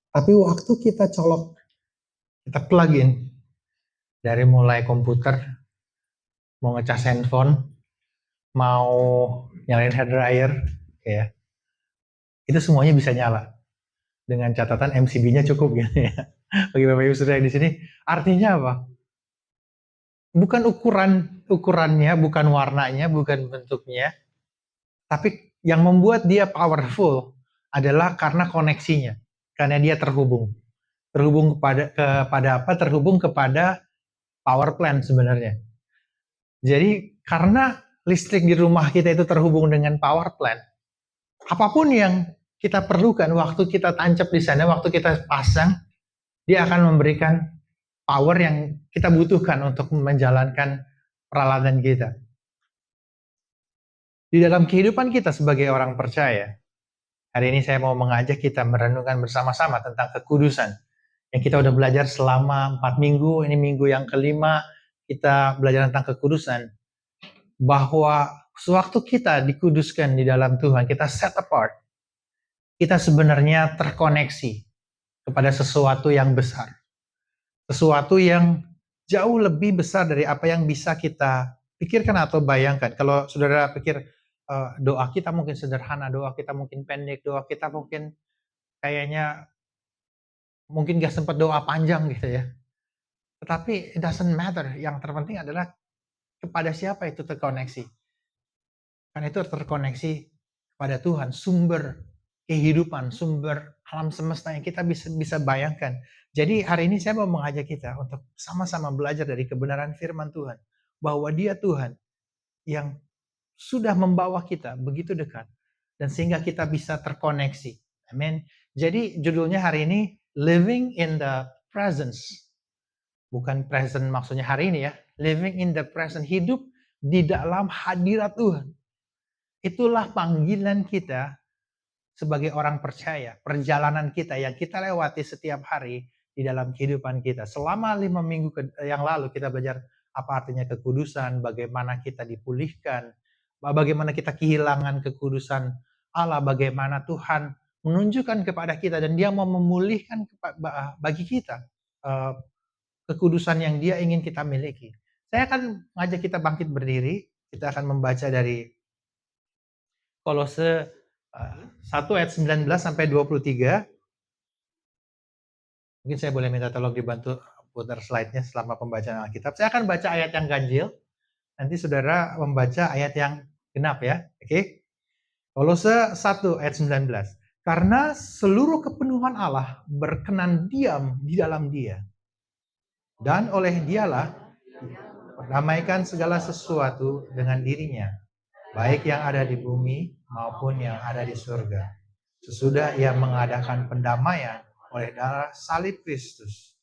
Tapi waktu kita colok, kita plug in, dari mulai komputer, mau ngecas handphone, mau nyalain hair dryer, ya, itu semuanya bisa nyala. Dengan catatan MCB-nya cukup gitu ya. Bagi Bapak Ibu Saudara di sini, artinya apa? Bukan ukurannya, bukan warnanya, bukan bentuknya, tapi yang membuat dia powerful adalah karena koneksinya, karena dia terhubung. Terhubung kepada apa? Terhubung kepada power plant sebenarnya. Jadi karena listrik di rumah kita itu terhubung dengan power plant, apapun yang kita perlukan waktu kita tancap di sana, waktu kita pasang, dia akan memberikan power yang kita butuhkan untuk menjalankan peralatan kita. Di dalam kehidupan kita sebagai orang percaya, hari ini saya mau mengajak kita merenungkan bersama-sama tentang kekudusan. Yang kita udah belajar selama 4 minggu, ini minggu yang kelima, kita belajar tentang kekudusan. Bahwa sewaktu kita dikuduskan di dalam Tuhan, kita set apart, kita sebenarnya terkoneksi kepada sesuatu yang besar. Sesuatu yang jauh lebih besar dari apa yang bisa kita pikirkan atau bayangkan. Kalau saudara pikir doa kita mungkin sederhana, doa kita mungkin pendek, doa kita mungkin kayaknya mungkin gak sempat doa panjang gitu ya. Tetapi it doesn't matter. Yang terpenting adalah kepada siapa itu terkoneksi. Karena itu terkoneksi pada Tuhan, sumber kehidupan, sumber alam semesta yang kita bisa bayangkan. Jadi hari ini saya mau mengajak kita untuk sama-sama belajar dari kebenaran firman Tuhan. Bahwa dia Tuhan yang sudah membawa kita begitu dekat. Dan sehingga kita bisa terkoneksi. Amin. Jadi judulnya hari ini, Living in the Presence. Bukan present maksudnya hari ini ya. Living in the present. Hidup di dalam hadirat Tuhan. Itulah panggilan kita sebagai orang percaya. Perjalanan kita yang kita lewati setiap hari di dalam kehidupan kita. Selama 5 minggu yang lalu kita belajar apa artinya kekudusan, bagaimana kita dipulihkan, bagaimana kita kehilangan kekudusan Allah, bagaimana Tuhan menunjukkan kepada kita dan dia mau memulihkan bagi kita kekudusan yang dia ingin kita miliki. Saya akan mengajak kita bangkit berdiri, kita akan membaca dari Kolose 1 ayat 19 sampai 23. Mungkin saya boleh minta tolong dibantu putar slide-nya selama pembacaan Alkitab. Saya akan baca ayat yang ganjil, nanti saudara membaca ayat yang genap ya. Oke. Kolose 1 ayat 19. Karena seluruh kepenuhan Allah berkenan diam di dalam dia. Dan oleh dialah berdamaikan segala sesuatu dengan dirinya, baik yang ada di bumi maupun yang ada di surga. Sesudah ia mengadakan pendamaian oleh darah salib Kristus.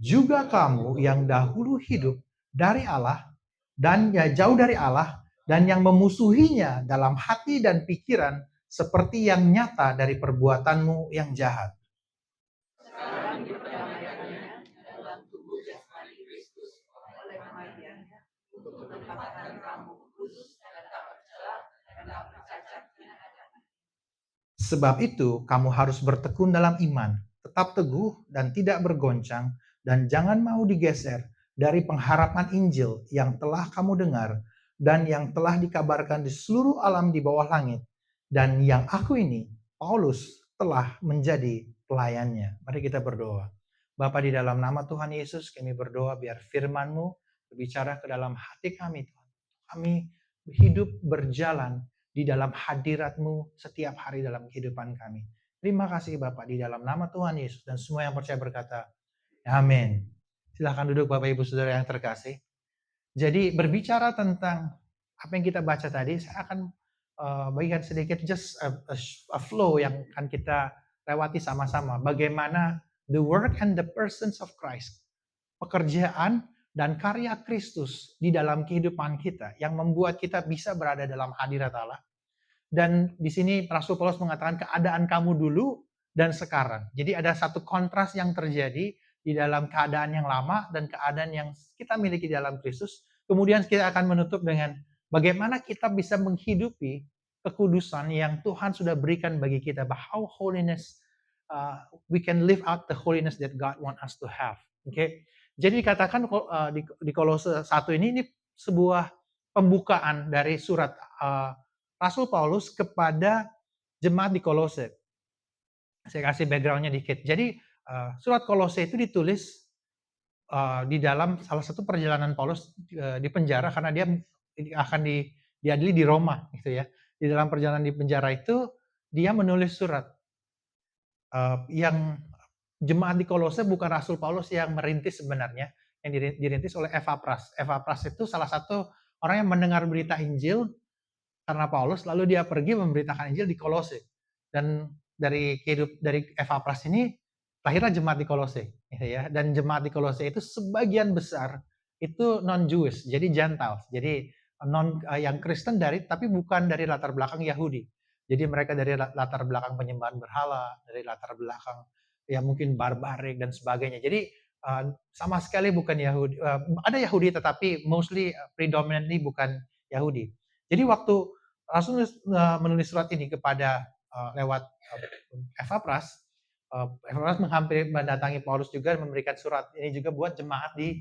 Juga kamu yang dahulu hidup dari Allah dan ya jauh dari Allah dan yang memusuhinya dalam hati dan pikiran seperti yang nyata dari perbuatanmu yang jahat. Sekarang diperdamaikannya dalam tubuh jasmani Kristus oleh kematiannya untuk menempatkan kamu kudus dan tak bercela dan tak bercacat di hadapan. Sebab itu kamu harus bertekun dalam iman, tetap teguh dan tidak bergoncang, dan jangan mau digeser dari pengharapan Injil yang telah kamu dengar dan yang telah dikabarkan di seluruh alam di bawah langit, dan yang aku ini, Paulus, telah menjadi pelayannya. Mari kita berdoa. Bapa, di dalam nama Tuhan Yesus kami berdoa biar firman-Mu berbicara ke dalam hati kami, Tuhan. Kami hidup berjalan di dalam hadirat-Mu setiap hari dalam kehidupan kami. Terima kasih Bapak di dalam nama Tuhan Yesus, dan semua yang percaya berkata, amin. Silahkan duduk Bapak Ibu Saudara yang terkasih. Jadi berbicara tentang apa yang kita baca tadi, saya akan bagikan sedikit just a flow yang akan kita lewati sama-sama. Bagaimana the work and the persons of Christ, pekerjaan dan karya Kristus di dalam kehidupan kita yang membuat kita bisa berada dalam hadirat Allah. Dan di sini Rasul Paulus mengatakan keadaan kamu dulu dan sekarang. Jadi ada satu kontras yang terjadi di dalam keadaan yang lama dan keadaan yang kita miliki di dalam Kristus. Kemudian kita akan menutup dengan bagaimana kita bisa menghidupi kekudusan yang Tuhan sudah berikan bagi kita. How holiness we can live out the holiness that God want us to have. Oke. Jadi dikatakan di Kolose 1 ini sebuah pembukaan dari surat Rasul Paulus kepada jemaat di Kolose. Saya kasih background-nya dikit. Jadi surat Kolose itu ditulis di dalam salah satu perjalanan Paulus di penjara karena dia akan diadili di Roma gitu ya. Di dalam perjalanan di penjara itu dia menulis surat yang jemaat di Kolose bukan Rasul Paulus yang merintis sebenarnya, yang dirintis oleh Epapras. Epapras itu salah satu orang yang mendengar berita Injil karena Paulus, lalu dia pergi memberitakan Injil di Kolose. Dan dari Epapras ini lahirlah jemaat di Kolose, gitu ya. Dan jemaat di Kolose itu sebagian besar itu non-Jewish, jadi Gentiles, jadi yang Kristen tapi bukan dari latar belakang Yahudi. Jadi mereka dari latar belakang penyembahan berhala, dari latar belakang ya mungkin barbarik dan sebagainya. Jadi sama sekali bukan Yahudi. Ada Yahudi tetapi mostly predominantly bukan Yahudi. Jadi waktu Rasul menulis surat ini kepada lewat Epapras, Epapras menghampiri mendatangi Paulus juga memberikan surat ini juga buat jemaat di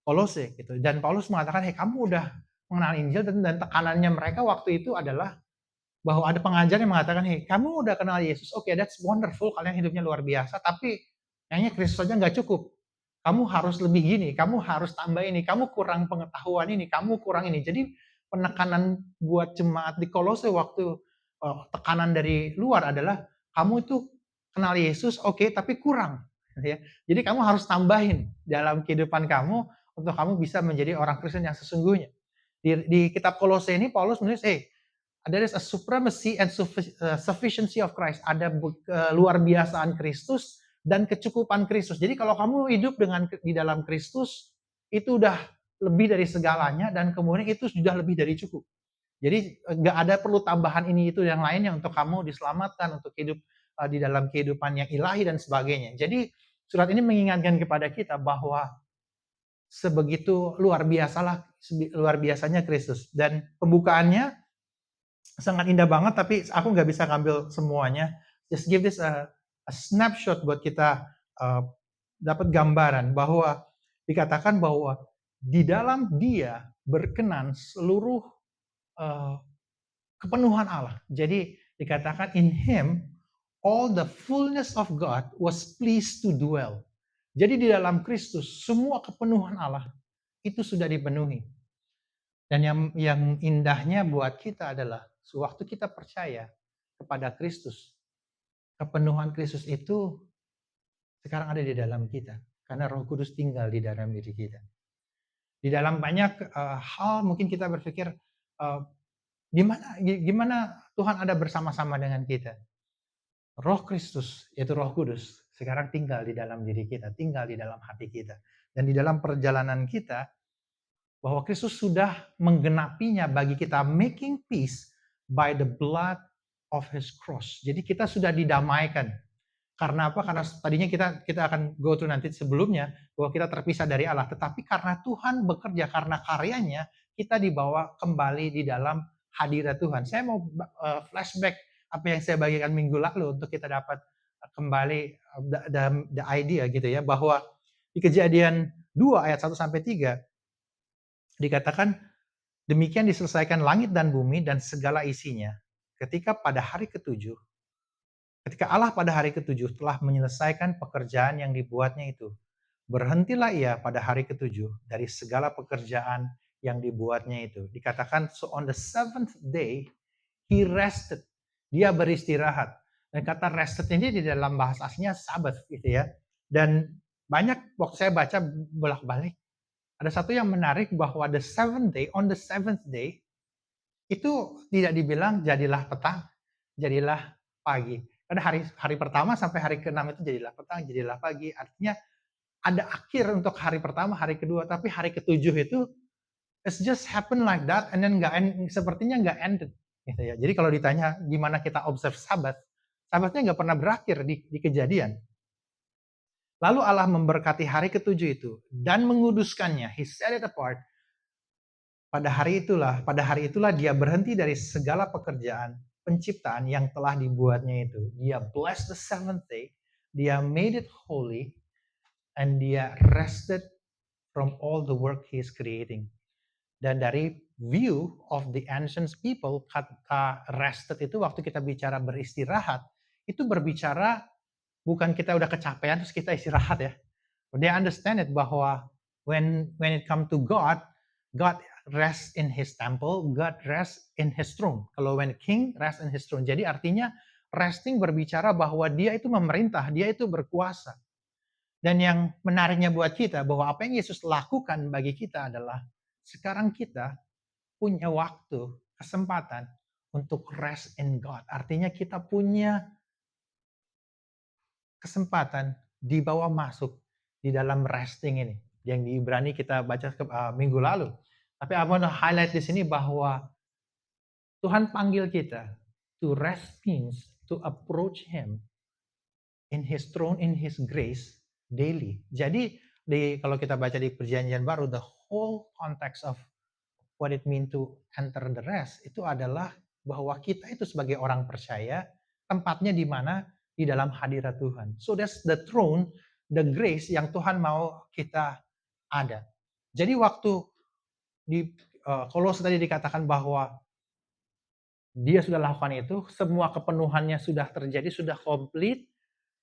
Kolose gitu. Dan Paulus mengatakan, "Hey, kamu udah mengenal Injil," dan tekanannya mereka waktu itu adalah bahwa ada pengajar yang mengatakan, "Hey, kamu udah kenal Yesus, oke, that's wonderful, kalian hidupnya luar biasa, tapi kayaknya Kristus aja nggak cukup. Kamu harus lebih gini, kamu harus tambah ini, kamu kurang pengetahuan ini, kamu kurang ini." Jadi penekanan buat jemaat di Kolose waktu tekanan dari luar adalah, kamu itu kenal Yesus, oke, tapi kurang. Ya. Jadi kamu harus tambahin dalam kehidupan kamu untuk kamu bisa menjadi orang Kristen yang sesungguhnya. Di kitab Kolose ini Paulus menulis, there is a supremacy and sufficiency of Christ. Ada luar biasaan Kristus dan kecukupan Kristus. Jadi kalau kamu hidup di dalam Kristus, itu udah lebih dari segalanya dan kemudian itu sudah lebih dari cukup. Jadi nggak ada perlu tambahan ini itu yang lainnya untuk kamu diselamatkan, untuk hidup di dalam kehidupan yang ilahi dan sebagainya. Jadi surat ini mengingatkan kepada kita bahwa sebegitu luar biasanya Kristus. Dan pembukaannya sangat indah banget, tapi aku nggak bisa ngambil semuanya. Just give this a snapshot buat kita dapat gambaran bahwa dikatakan bahwa di dalam Dia berkenan seluruh kepenuhan Allah. Jadi dikatakan in Him all the fullness of God was pleased to dwell. Jadi di dalam Kristus semua kepenuhan Allah itu sudah dipenuhi. Dan yang indahnya buat kita adalah sewaktu kita percaya kepada Kristus, kepenuhan Kristus itu sekarang ada di dalam kita karena Roh Kudus tinggal di dalam diri kita. Di dalam banyak hal mungkin kita berpikir gimana Tuhan ada bersama-sama dengan kita. Roh Kristus, yaitu Roh Kudus, sekarang tinggal di dalam diri kita, tinggal di dalam hati kita. Dan di dalam perjalanan kita, bahwa Kristus sudah menggenapinya bagi kita, making peace by the blood of His cross. Jadi kita sudah didamaikan. Karena apa? Karena tadinya kita akan go to nanti sebelumnya, bahwa kita terpisah dari Allah. Tetapi karena Tuhan bekerja, karena karyanya, kita dibawa kembali di dalam hadirat Tuhan. Saya mau flashback apa yang saya bagikan minggu lalu untuk kita dapat kembali the idea gitu ya, bahwa di Kejadian 2 ayat 1-3 dikatakan, demikian diselesaikan langit dan bumi dan segala isinya ketika Allah pada hari ketujuh telah menyelesaikan pekerjaan yang dibuatnya itu. Berhentilah ia pada hari ketujuh dari segala pekerjaan yang dibuatnya itu. Dikatakan, so on the seventh day he rested. Dia beristirahat. Dan kata rested ini di dalam bahasa aslinya Sabbath gitu ya. Dan banyak waktu saya baca bolak-balik, ada satu yang menarik bahwa on the seventh day itu tidak dibilang jadilah petang, jadilah pagi. Karena hari pertama sampai hari ke-6 itu jadilah petang, jadilah pagi. Artinya ada akhir untuk hari pertama, hari kedua, tapi hari ke-7 itu it's just happen like that and then sepertinya nggak ended gitu ya. Jadi kalau ditanya gimana kita observe Sabatnya nggak pernah berakhir di Kejadian. Lalu Allah memberkati hari ke-7 itu dan menguduskannya. He set it apart. Pada hari itulah dia berhenti dari segala pekerjaan penciptaan yang telah dibuatnya itu. Dia bless the seventh day, dia made it holy, and dia rested from all the work he is creating. Dan dari view of the ancient people, kata rested itu waktu kita bicara beristirahat, itu berbicara bukan kita udah kecapean terus kita istirahat ya. They understand it bahwa when it come to God, God rest in His temple, God rest in His throne. Kalau when King rest in His throne, jadi artinya resting berbicara bahwa Dia itu memerintah, Dia itu berkuasa. Dan yang menariknya buat kita bahwa apa yang Yesus lakukan bagi kita adalah sekarang kita punya waktu, kesempatan untuk rest in God. Artinya kita punya kesempatan dibawa masuk di dalam resting ini. Yang di Ibrani kita baca minggu lalu. Tapi I want to highlight di sini bahwa Tuhan panggil kita to rest means to approach Him in His throne, in His grace daily. Jadi kalau kita baca di Perjanjian Baru, the whole context of what it mean to enter the rest itu adalah bahwa kita itu sebagai orang percaya tempatnya di mana di dalam hadirat Tuhan. So that's the throne, the grace yang Tuhan mau kita ada. Jadi waktu di Kolose tadi dikatakan bahwa dia sudah lakukan itu, semua kepenuhannya sudah terjadi, sudah komplit.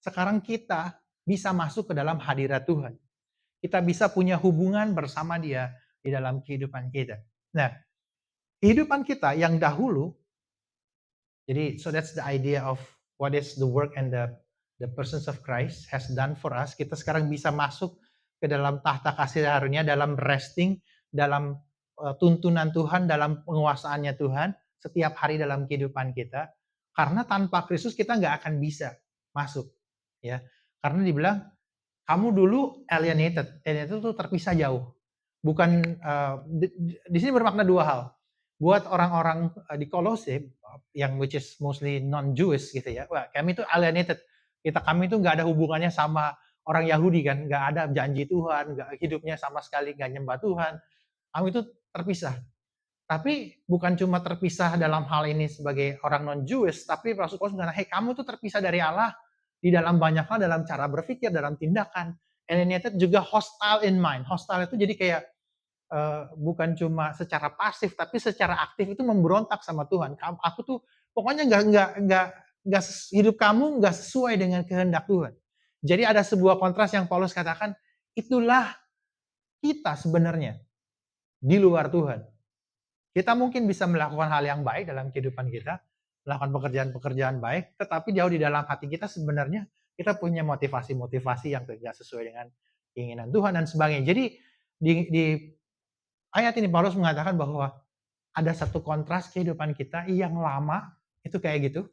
Sekarang kita bisa masuk ke dalam hadirat Tuhan. Kita bisa punya hubungan bersama Dia di dalam kehidupan kita. Nah, kehidupan kita yang dahulu, jadi so that's the idea of what is the work and the persons of Christ has done for us. Kita sekarang bisa masuk ke dalam tahta kasih karunia, dalam resting, dalam tuntunan Tuhan, dalam penguasaannya Tuhan setiap hari dalam kehidupan kita. Karena tanpa Kristus kita nggak akan bisa masuk, ya. Karena dibilang kamu dulu alienated itu terpisah jauh. Bukan di sini bermakna dua hal. Buat orang-orang di Kolose yang which is mostly non-Jewish gitu ya. Wah, kami itu alienated. Kami itu nggak ada hubungannya sama orang Yahudi kan, nggak ada janji Tuhan, nggak hidupnya sama sekali nggak nyembah Tuhan. Kami itu terpisah. Tapi bukan cuma terpisah dalam hal ini sebagai orang non-Jewish, tapi Rasul Paulus mengatakan, hey, kamu tuh terpisah dari Allah di dalam banyak hal, dalam cara berpikir, dalam tindakan. Alienated juga hostile in mind. Hostile itu jadi kayak bukan cuma secara pasif, tapi secara aktif itu memberontak sama Tuhan. Aku tuh pokoknya nggak hidup kamu nggak sesuai dengan kehendak Tuhan. Jadi ada sebuah kontras yang Paulus katakan, itulah kita sebenarnya di luar Tuhan. Kita mungkin bisa melakukan hal yang baik dalam kehidupan kita, melakukan pekerjaan-pekerjaan baik, tetapi jauh di dalam hati kita sebenarnya kita punya motivasi-motivasi yang tidak sesuai dengan keinginan Tuhan dan sebagainya. Jadi di ayat ini Paulus mengatakan bahwa ada satu kontras kehidupan kita yang lama itu kayak gitu.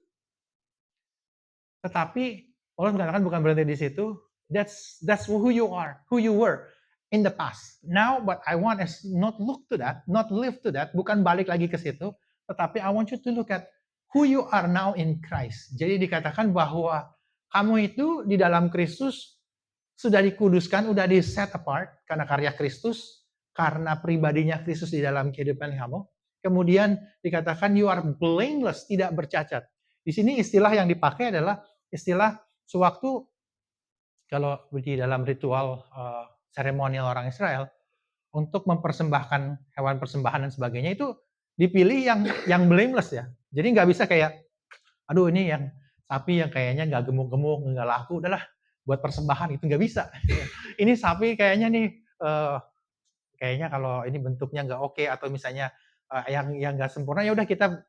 Tetapi Paulus mengatakan bukan berhenti di situ. That's who you are, who you were in the past. Now what I want is not look to that, not live to that, bukan balik lagi ke situ, tetapi I want you to look at who you are now in Christ. Jadi dikatakan bahwa kamu itu di dalam Kristus sudah dikuduskan, sudah di set apart karena karya Kristus, karena pribadinya Kristus di dalam kehidupan kamu. Kemudian dikatakan you are blameless, tidak bercacat. Di sini istilah yang dipakai adalah istilah sewaktu kalau di dalam ritual seremonial orang Israel untuk mempersembahkan hewan persembahan dan sebagainya itu dipilih yang blameless ya. Jadi nggak bisa kayak, aduh ini yang sapi yang kayaknya nggak gemuk-gemuk, nggak laku, udahlah buat persembahan itu nggak bisa. Ini sapi kayaknya nih kayaknya kalau ini bentuknya nggak oke atau misalnya yang nggak sempurna ya udah kita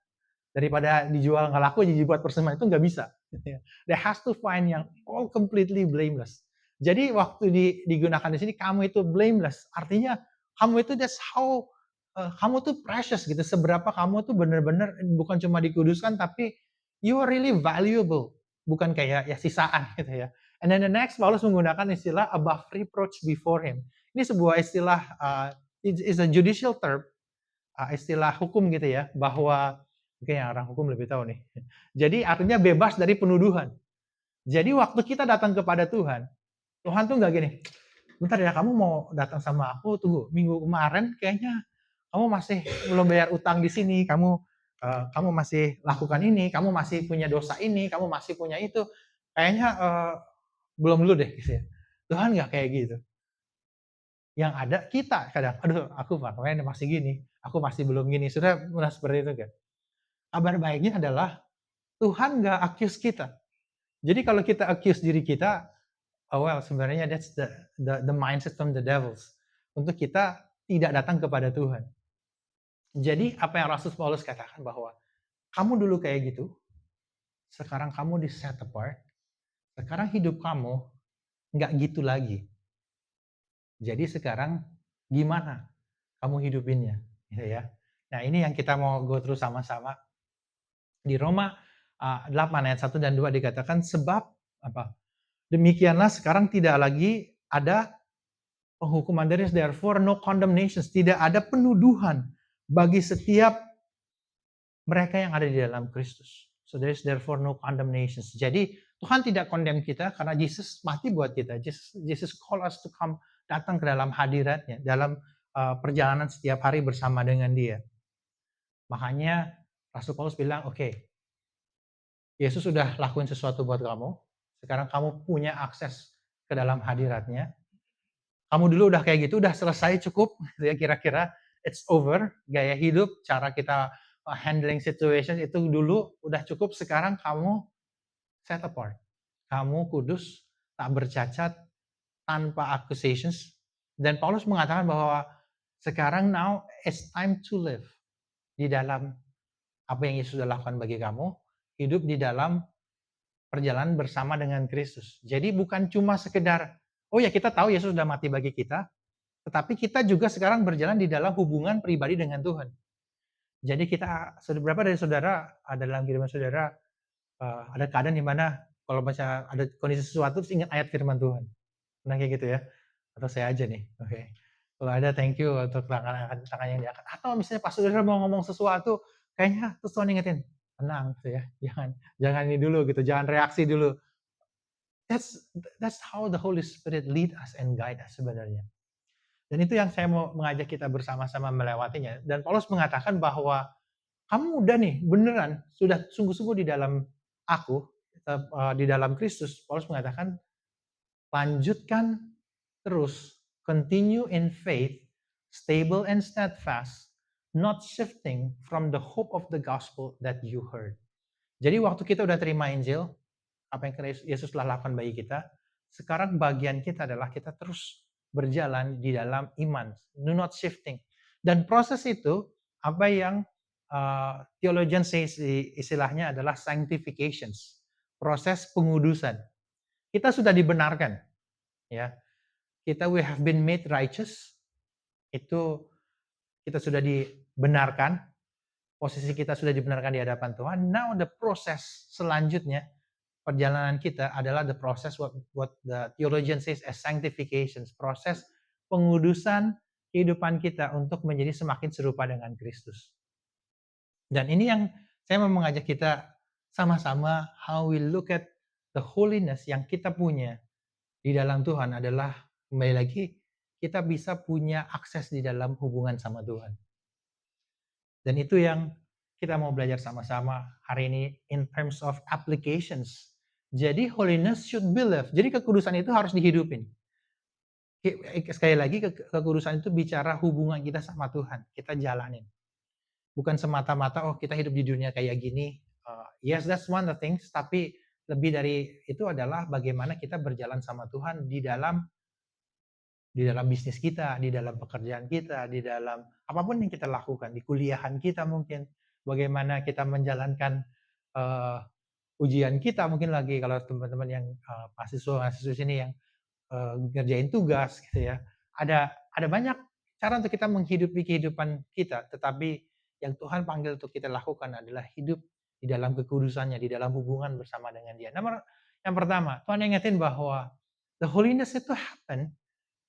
daripada dijual nggak laku jadi buat persembahan itu nggak bisa. They has to find yang all completely blameless. Jadi waktu digunakan di sini kamu itu blameless, artinya kamu itu that's how kamu tuh precious gitu. Seberapa kamu tuh benar-benar bukan cuma dikuduskan tapi you are really valuable, bukan kayak ya sisaan gitu ya. And then the next Paulus menggunakan istilah above reproach before him. Ini sebuah istilah is a judicial term, istilah hukum gitu ya, bahwa mungkin orang hukum lebih tahu nih. Jadi artinya bebas dari penuduhan. Jadi waktu kita datang kepada Tuhan tuh nggak gini, bentar ya kamu mau datang sama aku, tunggu minggu kemarin kayaknya kamu masih belum bayar utang di sini, kamu kamu masih lakukan ini, kamu masih punya dosa ini, kamu masih punya itu, kayaknya belum dulu deh gitu ya. Tuhan nggak kayak gitu. Yang ada kita kadang, aduh aku kemarin masih gini, aku masih belum gini, sudah pernah seperti itu kan? Kabar baiknya adalah Tuhan nggak accuse kita. Jadi kalau kita accuse diri kita, oh well sebenarnya that's the mindset from the devils. Untuk kita tidak datang kepada Tuhan. Jadi apa yang Rasul Paulus katakan bahwa kamu dulu kayak gitu, sekarang kamu di set apart, sekarang hidup kamu nggak gitu lagi. Jadi sekarang gimana kamu hidupinnya, gitu ya. Nah ini yang kita mau go through sama-sama. Di Roma 8 ayat 1 dan 2 dikatakan sebab apa? Demikianlah sekarang tidak lagi ada penghukuman, there is therefore no condemnation, tidak ada penuduhan bagi setiap mereka yang ada di dalam Kristus. So there is therefore no condemnation. Jadi Tuhan tidak condemn kita karena Yesus mati buat kita. Jesus call us to come, datang ke dalam hadiratnya, dalam perjalanan setiap hari bersama dengan Dia. Makanya Rasul Paulus bilang, oke, Yesus sudah lakuin sesuatu buat kamu. Sekarang kamu punya akses ke dalam hadiratnya. Kamu dulu udah kayak gitu, udah selesai cukup, gitu ya kira-kira. It's over, gaya hidup, cara kita handling situation itu dulu udah cukup. Sekarang kamu set apart. Kamu kudus, tak bercacat, tanpa accusations. Dan Paulus mengatakan bahwa sekarang now it's time to live di dalam apa yang Yesus sudah lakukan bagi kamu, hidup di dalam perjalanan bersama dengan Kristus. Jadi bukan cuma sekedar, oh ya kita tahu Yesus sudah mati bagi kita, tetapi kita juga sekarang berjalan di dalam hubungan pribadi dengan Tuhan. Jadi kita, beberapa dari saudara, ada dalam kehidupan saudara, ada keadaan di mana kalau baca ada kondisi sesuatu terus ingat ayat firman Tuhan. Pernah kayak gitu ya? Atau saya aja nih? Oke. Kalau ada thank you untuk tangan yang diangkat. Atau misalnya pas saudara mau ngomong sesuatu, kayaknya terus Tuhan ingetin, tenang gitu ya, jangan ini dulu gitu, jangan reaksi dulu. That's how the Holy Spirit lead us and guide us sebenarnya. Dan itu yang saya mau mengajak kita bersama-sama melewatinya. Dan Paulus mengatakan bahwa kamu udah nih beneran sudah sungguh-sungguh di dalam aku, di dalam Kristus. Paulus mengatakan lanjutkan terus, continue in faith, stable and steadfast, not shifting from the hope of the gospel that you heard. Jadi waktu kita udah terima Injil, apa yang Yesus telah lakukan bagi kita, sekarang bagian kita adalah kita terus berjalan di dalam iman, do not shifting. Dan proses itu, apa yang theologian says istilahnya adalah sanctifications, proses pengudusan. Kita sudah dibenarkan, ya. We have been made righteous, itu kita sudah dibenarkan, posisi kita sudah dibenarkan di hadapan Tuhan. Now the proses selanjutnya, perjalanan kita adalah the process what the theologian says as sanctifications, proses pengudusan kehidupan kita untuk menjadi semakin serupa dengan Kristus. Dan ini yang saya mau mengajak kita sama-sama how we look at the holiness yang kita punya di dalam Tuhan adalah kembali lagi kita bisa punya akses di dalam hubungan sama Tuhan. Dan itu yang kita mau belajar sama-sama hari ini in terms of applications. Jadi holiness should be lived. Jadi kekudusan itu harus dihidupin. Sekali lagi kekudusan itu bicara hubungan kita sama Tuhan. Kita jalanin. Bukan semata-mata oh kita hidup di dunia kayak gini. Yes, that's one of the things. Tapi lebih dari itu adalah bagaimana kita berjalan sama Tuhan di dalam bisnis kita, di dalam pekerjaan kita, di dalam apapun yang kita lakukan, di kuliahan kita mungkin, bagaimana kita menjalankan ujian kita mungkin lagi kalau teman-teman yang mahasiswa sini yang ngerjain tugas gitu ya. Ada banyak cara untuk kita menghidupi kehidupan kita, tetapi yang Tuhan panggil untuk kita lakukan adalah hidup di dalam kekudusannya, di dalam hubungan bersama dengan Dia. Yang pertama, Tuhan ingetin bahwa the holiness itu happen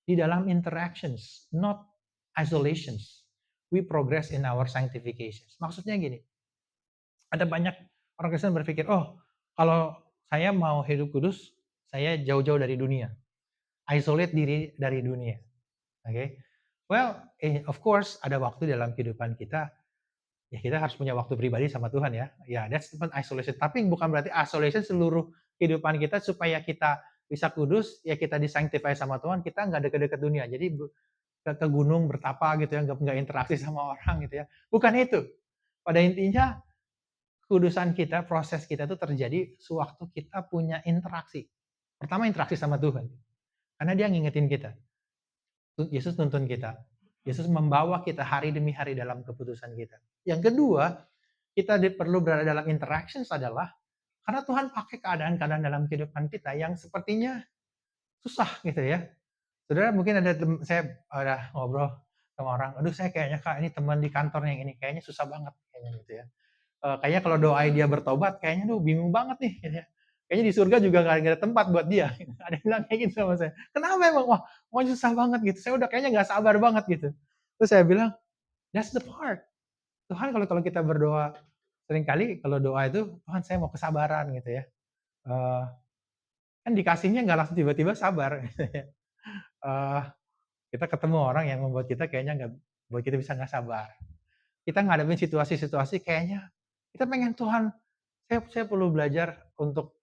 di dalam interactions, not isolations. We progress in our sanctifications. Maksudnya gini, ada banyak orang Kristen berpikir, oh kalau saya mau hidup kudus, saya jauh-jauh dari dunia. Isolate diri dari dunia. Okay? Well, of course ada waktu dalam kehidupan kita Ya kita harus punya waktu pribadi sama Tuhan ya. Ya that's not isolation, tapi bukan berarti isolation seluruh kehidupan kita supaya kita bisa kudus, ya kita di-sanctify sama Tuhan, kita nggak deket-deket dunia. Jadi ke gunung bertapa gitu ya, nggak interaksi sama orang gitu ya. Bukan itu. Pada intinya kudusan kita, proses kita itu terjadi sewaktu kita punya interaksi. Pertama interaksi sama Tuhan, karena Dia ngingetin kita. Yesus nuntun kita. Yesus membawa kita hari demi hari dalam keputusan kita. Yang kedua, kita perlu berada dalam interactions adalah karena Tuhan pakai keadaan-keadaan dalam kehidupan kita yang sepertinya susah gitu ya. Saudara mungkin ada saya ada ngobrol sama orang, "Aduh saya kayaknya Kak ini teman di kantor yang ini kayaknya susah banget," kayaknya gitu ya. Kayaknya kalau doain dia bertobat kayaknya duh bingung banget nih gitu ya. Kayaknya di surga juga nggak ada tempat buat dia. Ada yang bilang kayak gitu sama saya. "Kenapa emang?" "Wah susah banget," gitu. Saya udah kayaknya nggak sabar banget gitu. Terus saya bilang, "That's the part." Tuhan kalau kita berdoa seringkali kalau doa itu, "Tuhan saya mau kesabaran," gitu ya. Eee, kan dikasihnya nggak langsung tiba-tiba sabar gitu ya. Eee, kita ketemu orang yang membuat kita kayaknya nggak buat kita bisa nggak sabar. Kita ngadepin situasi-situasi kayaknya kita pengen Tuhan, saya perlu belajar untuk,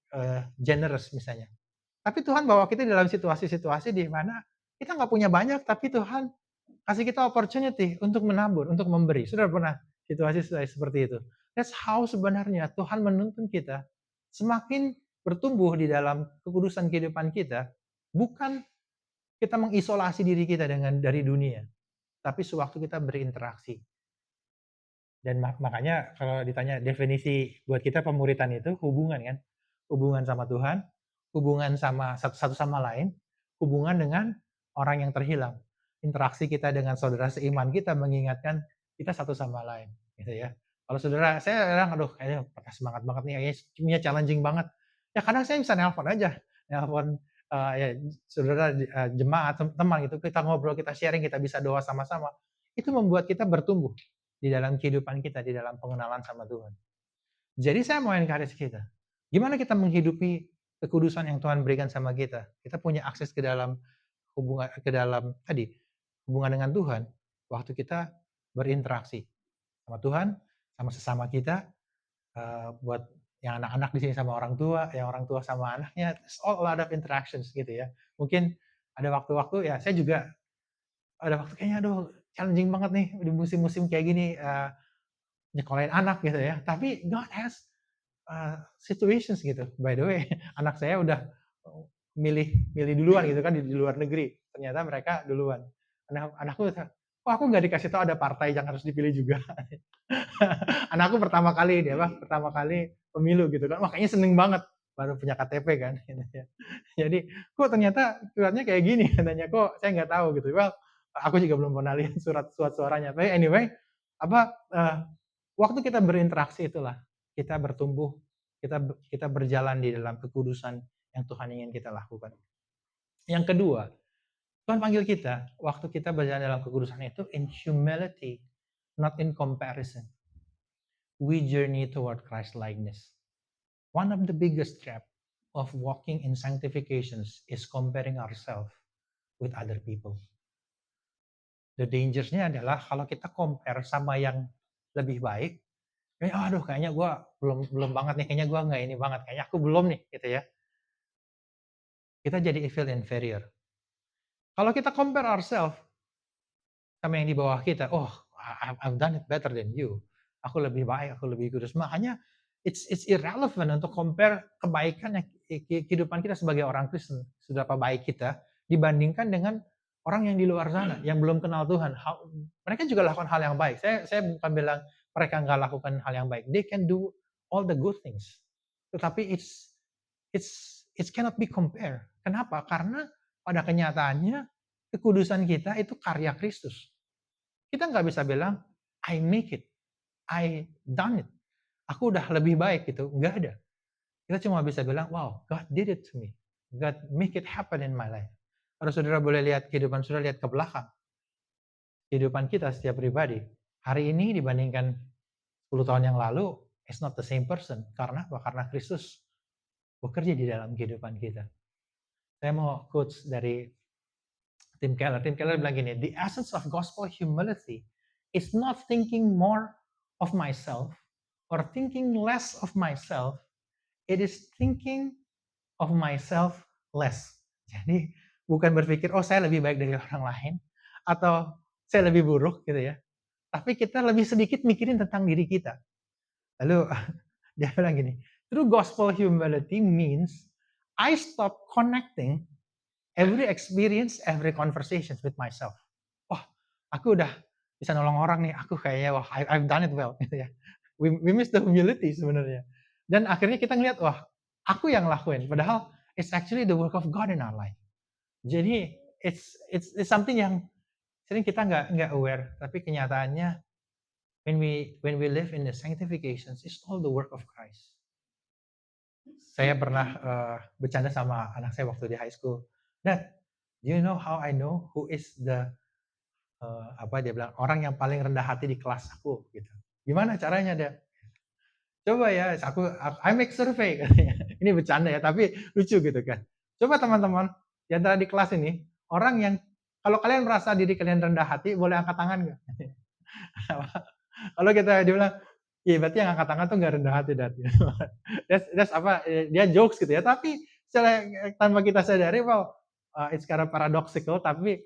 generous misalnya. Tapi Tuhan bawa kita dalam situasi-situasi di mana kita nggak punya banyak, tapi Tuhan kasih kita opportunity untuk menabur, untuk memberi. Sudah pernah situasi-situasi seperti itu? That's how sebenarnya Tuhan menuntun kita semakin bertumbuh di dalam kekudusan kehidupan kita, bukan kita mengisolasi diri kita dari dunia, tapi sewaktu kita berinteraksi. Dan makanya kalau ditanya definisi buat kita pemuritan itu hubungan kan, hubungan sama Tuhan, hubungan sama satu sama lain, hubungan dengan orang yang terhilang. Interaksi kita dengan saudara seiman kita mengingatkan kita satu sama lain, gitu ya. Kalau saudara saya kadang, aduh kayaknya semangat banget nih, kayaknya challenging banget. Ya kadang saya bisa nelpon aja, nelpon, ya saudara, jemaat, teman gitu, kita ngobrol, kita sharing, kita bisa doa sama-sama. Itu membuat kita bertumbuh di dalam kehidupan kita, di dalam pengenalan sama Tuhan. Jadi saya mau encourage kita, gimana kita menghidupi kekudusan yang Tuhan berikan sama kita. Kita punya akses ke dalam hubungan dengan Tuhan, waktu kita berinteraksi sama Tuhan, sama sesama kita, buat yang anak-anak di sini sama orang tua, yang orang tua sama anaknya, it's all a lot of interactions gitu ya. Mungkin ada waktu-waktu ya saya juga ada waktu kayaknya aduh challenging banget nih di musim-musim kayak gini, nyekolahin anak gitu ya. Tapi God has, situations gitu. By the way, anak saya udah, milih milih duluan gitu kan di luar negeri. Ternyata mereka duluan. Anakku, "Kok aku nggak dikasih tahu ada partai yang harus dipilih juga?" Anakku pertama kali pemilu gitu kan. Wah kayaknya seneng banget, baru punya KTP kan gitu ya. Jadi, "Kok ternyata suratnya kayak gini?" katanya, "Kok saya nggak tahu," gitu. Well, aku juga belum pernah lihat surat suaranya. Tapi anyway, apa, waktu kita berinteraksi itulah, kita bertumbuh, kita berjalan di dalam kekudusan yang Tuhan ingin kita lakukan. Yang kedua, Tuhan panggil kita, waktu kita berjalan dalam kekudusan itu in humility, not in comparison. We journey toward Christ likeness. One of the biggest trap of walking in sanctifications is comparing ourselves with other people. The dangers-nya adalah kalau kita compare sama yang lebih baik, aduh kayaknya gue belum belum banget nih, kayaknya gue nggak ini banget, kayaknya aku belum nih, gitu ya. Kita jadi feel inferior. Kalau kita compare ourselves sama yang di bawah kita, "Oh, I've done it better than you. Aku lebih baik, aku lebih kudus." Makanya it's irrelevant untuk compare kebaikan yang kehidupan kita sebagai orang Kristen, seberapa baik kita dibandingkan dengan orang yang di luar sana, yang belum kenal Tuhan. Mereka juga lakukan hal yang baik. Saya bukan bilang mereka nggak lakukan hal yang baik. They can do all the good things. Tetapi it cannot be compared. Kenapa? Karena pada kenyataannya kekudusan kita itu karya Kristus. Kita nggak bisa bilang, "I make it, I done it, aku udah lebih baik," gitu, nggak ada. Kita cuma bisa bilang, "Wow, God did it to me. God make it happen in my life." Kalau saudara boleh lihat kehidupan saudara, lihat ke belakang. Kehidupan kita setiap pribadi, hari ini dibandingkan 10 tahun yang lalu, it's not the same person. Karena apa? Karena Kristus bekerja di dalam kehidupan kita. Saya mau quotes dari Tim Keller. Tim Keller bilang gini, "The essence of gospel humility is not thinking more of myself or thinking less of myself, it is thinking of myself less. Jadi bukan berpikir, oh saya lebih baik dari orang lain, atau saya lebih buruk gitu ya. Tapi kita lebih sedikit mikirin tentang diri kita. Lalu dia bilang gini, true gospel humility means I stop connecting every experience, every conversation with myself. Wah, aku udah bisa nolong orang nih, aku kayaknya wah I've done it well gitu ya. We miss the humility sebenarnya. Dan akhirnya kita ngelihat, wah aku yang lakuin, padahal it's actually the work of God in our life. Jadi it's something yang sering kita nggak aware, tapi kenyataannya when we live in the sanctifications, it's all the work of Christ. Saya pernah bercanda sama anak saya waktu di high school. Dad, do you know how I know who is the dia bilang orang yang paling rendah hati di kelas aku gitu. Gimana caranya, Dad? Coba ya, I make survey katanya. Ini bercanda ya, tapi lucu gitu kan. Coba teman-teman di antara di kelas ini, orang yang kalau kalian merasa diri kalian rendah hati, boleh angkat tangan nggak? Kalau kita dia bilang, iya berarti yang angkat tangan tuh nggak rendah hati, Dad. That's dia jokes gitu ya, tapi secara tanpa kita sadari, it's kind of paradoxical, tapi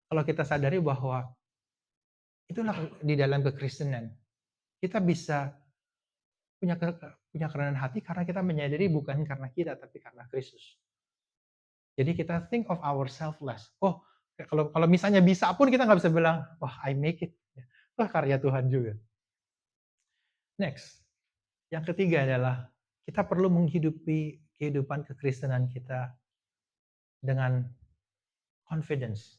kalau kita sadari bahwa itulah di dalam kekristenan, kita bisa punya kerendahan hati karena kita menyadari bukan karena kita, tapi karena Kristus. Jadi kita think of ourselves less. Oh, kalau misalnya bisa pun kita nggak bisa bilang, wah I make it. Wah karya Tuhan juga. Next, yang ketiga adalah kita perlu menghidupi kehidupan kekristenan kita dengan confidence,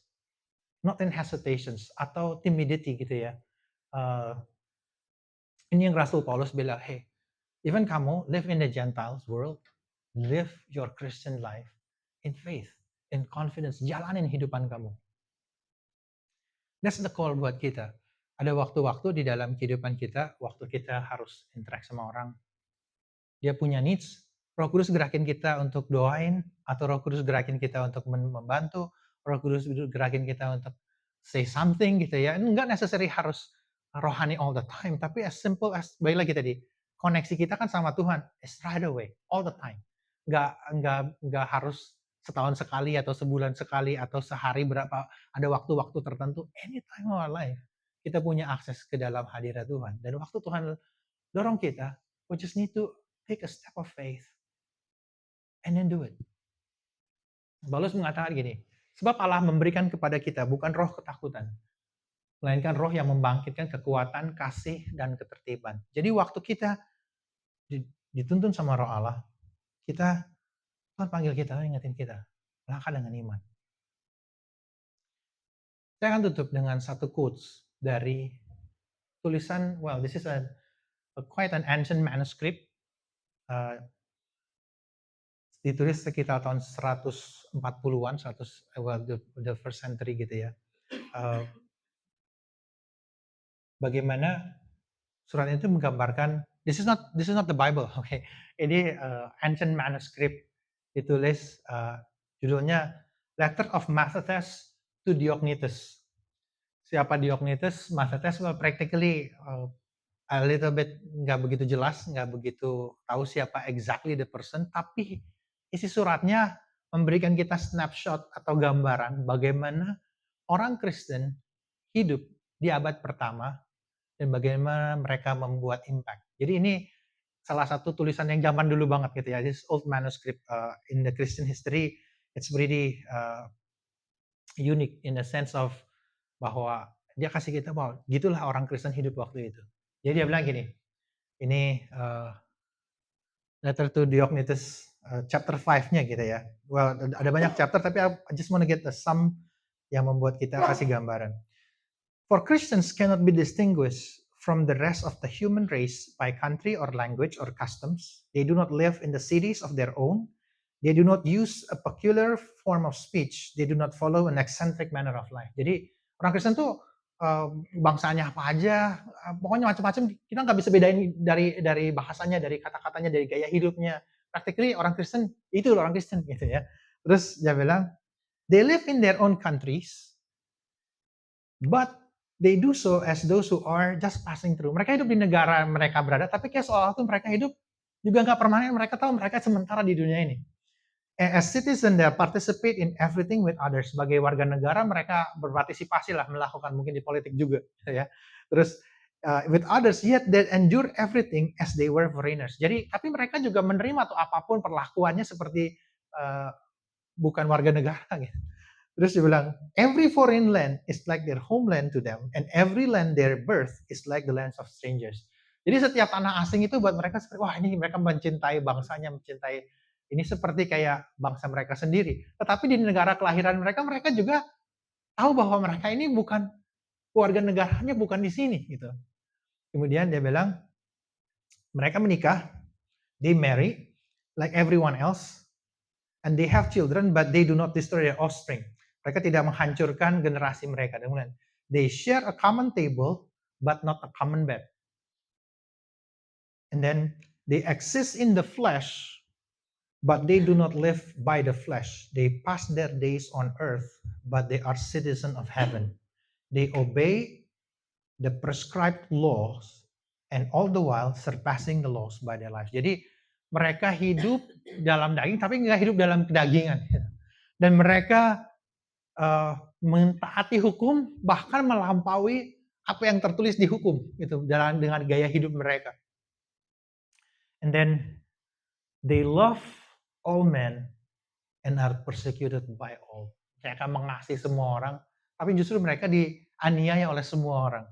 not in hesitations atau timidity gitu ya. Ini yang Rasul Paulus bilang, hey, even kamu live in the Gentiles world, live your Christian life in faith, in confidence, jalanin hidupan kamu. That's the call buat kita. Ada waktu-waktu di dalam kehidupan kita, waktu kita harus interact sama orang, dia punya needs, Roh Kudus gerakin kita untuk doain, atau Roh Kudus gerakin kita untuk membantu, Roh Kudus gerakin kita untuk say something gitu ya. Enggak necessary harus rohani all the time, tapi as simple as, balik lagi tadi, koneksi kita kan sama Tuhan, it's right away, all the time. Enggak harus setahun sekali atau sebulan sekali atau sehari berapa, ada waktu-waktu tertentu, anytime of our life, kita punya akses ke dalam hadirat Tuhan. Dan waktu Tuhan dorong kita, we just need to take a step of faith and then do it. Paulus mengatakan gini, sebab Allah memberikan kepada kita bukan roh ketakutan, melainkan roh yang membangkitkan kekuatan, kasih, dan ketertiban. Jadi waktu kita dituntun sama roh Allah, Tuhan panggil kita, ingetin kita, langkah dengan iman. Saya akan tutup dengan satu quotes dari tulisan, this is quite an ancient manuscript, ditulis sekitar tahun 140-an, the first century gitu ya. Bagaimana surat itu menggambarkan, this is not the Bible, okay. Ini ancient manuscript, ditulis judulnya Letter of Mathetes to Diognetus. Siapa Diognetus? Mathetes practically a little bit nggak begitu jelas, nggak begitu tahu siapa exactly the person, tapi isi suratnya memberikan kita snapshot atau gambaran bagaimana orang Kristen hidup di abad pertama dan bagaimana mereka membuat impact. Jadi ini salah satu tulisan yang zaman dulu banget gitu ya. This old manuscript in the Christian history, it's pretty unique in the sense of bahwa dia kasih kita bahwa gitulah orang Kristen hidup waktu itu. Jadi dia bilang gini, ini Letter to Diognetus chapter 5-nya gitu ya. Ada banyak chapter tapi I just want to get the sum yang membuat kita kasih gambaran. For Christians cannot be distinguished from the rest of the human race by country or language or customs. They do not live in the cities of their own. They do not use a peculiar form of speech. They do not follow an eccentric manner of life. Jadi orang Kristen tuh bangsanya apa aja, pokoknya macam-macam. Kita nggak bisa bedain dari bahasanya, dari kata-katanya, dari gaya hidupnya. Practically orang Kristen itu orang Kristen gitu ya. Terus dia bilang, they live in their own countries, but they do so as those who are just passing through. Mereka hidup di negara mereka berada, tapi kayak seolah tuh mereka hidup juga nggak permanen. Mereka tahu mereka sementara di dunia ini. As citizen, they participate in everything with others. Sebagai warga negara, mereka berpartisipasi lah, melakukan mungkin di politik juga, gitu ya. Terus with others, yet they endure everything as they were foreigners. Jadi, tapi mereka juga menerima tuh apapun perlakuannya seperti bukan warga negara, gitu. Terus dia bilang, every foreign land is like their homeland to them, and every land their birth is like the lands of strangers. Jadi setiap tanah asing itu buat mereka seperti, wah ini mereka mencintai bangsanya, mencintai ini seperti kayak bangsa mereka sendiri. Tetapi di negara kelahiran mereka, mereka juga tahu bahwa mereka ini bukan warga negaranya, bukan di sini gitu. Kemudian dia bilang, mereka menikah, they marry like everyone else, and they have children, but they do not destroy their offspring. Mereka tidak menghancurkan generasi mereka. Kemudian, they share a common table, but not a common bed. And then, they exist in the flesh, but they do not live by the flesh. They pass their days on earth, but they are citizens of heaven. They obey the prescribed laws, and all the while surpassing the laws by their lives. Jadi, mereka hidup dalam daging, tapi nggak hidup dalam kedagingan. Dan mereka mentaati hukum, bahkan melampaui apa yang tertulis di hukum, gitu, dengan gaya hidup mereka. And then they love all men and are persecuted by all. Mereka mengasihi semua orang, tapi justru mereka dianiaya oleh semua orang.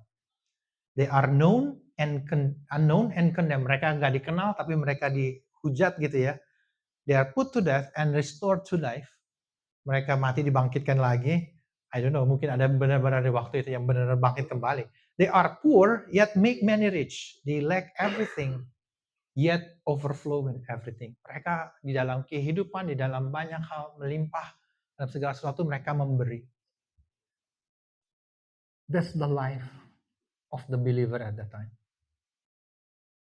They are known and unknown and condemned. Mereka nggak dikenal, tapi mereka dihujat gitu ya. They are put to death and restored to life. Mereka mati dibangkitkan lagi. I don't know, mungkin ada benar-benar di waktu itu yang benar-benar bangkit kembali. They are poor, yet make many rich. They lack everything, yet overflow with everything. Mereka di dalam kehidupan, di dalam banyak hal melimpah, dalam segala sesuatu mereka memberi. That's the life of the believer at that time.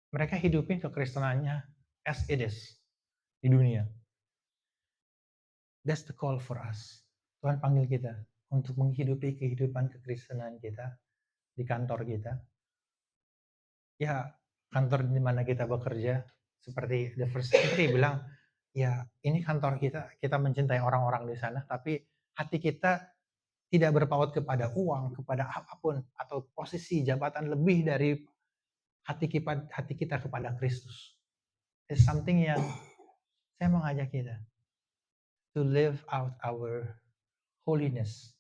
Mereka hidupin kekristenannya as it is di dunia. That's the call for us. Tuhan panggil kita untuk menghidupi kehidupan kekristenan kita di kantor kita. Ya, kantor di mana kita bekerja, seperti the first secretary bilang, ya ini kantor kita, kita mencintai orang-orang di sana, tapi hati kita tidak berpaut kepada uang, kepada apapun, atau posisi jabatan lebih dari hati kita kepada Kristus. It's something yang saya mengajak kita to live out our holiness,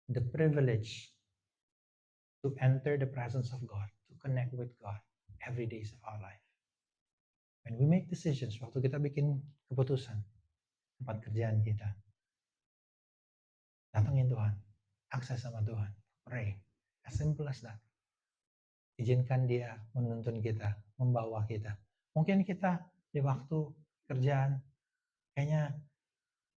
the privilege to enter the presence of God, to connect with God every day of our life. When we make decisions, waktu kita bikin keputusan, tempat kerjaan kita, datangin Tuhan, akses sama Tuhan, pray, as simple as that. Izinkan Dia menuntun kita, membawa kita. Mungkin kita di waktu kerjaan kayaknya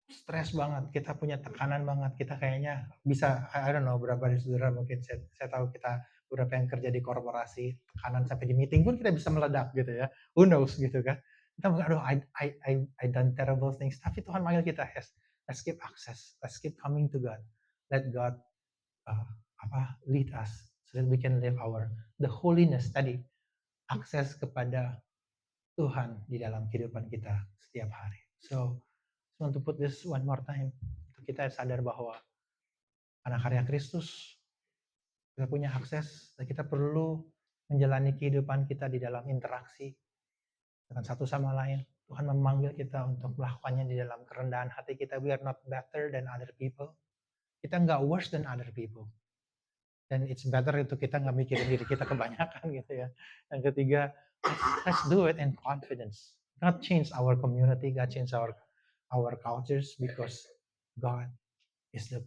stres banget, kita punya tekanan banget, kita kayaknya bisa, I don't know, berapa dari saudara mungkin saya tahu kita beberapa yang kerja di korporasi, tekanan sampai di meeting pun kita bisa meledak gitu ya, who knows gitu kan. Kita mungkin, aduh I done terrible things, tapi Tuhan manggil kita, yes, let's keep access, let's keep coming to God, let God lead us, so that we can live the holiness tadi, akses kepada Tuhan di dalam kehidupan kita setiap hari. So, want to put this one more time. Kita sadar bahwa karena karya Kristus kita punya akses dan kita perlu menjalani kehidupan kita di dalam interaksi dengan satu sama lain. Tuhan memanggil kita untuk melakukannya di dalam kerendahan hati kita. We are not better than other people. Kita nggak worse than other people. Dan it's better itu kita nggak mikirin diri kita kebanyakan gitu ya. Yang ketiga, let's do it in confidence. God change our community, God change our cultures, because God is the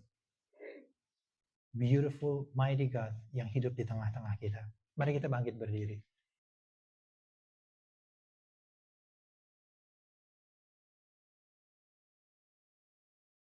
beautiful, mighty God yang hidup di tengah-tengah kita. Mari kita bangkit berdiri.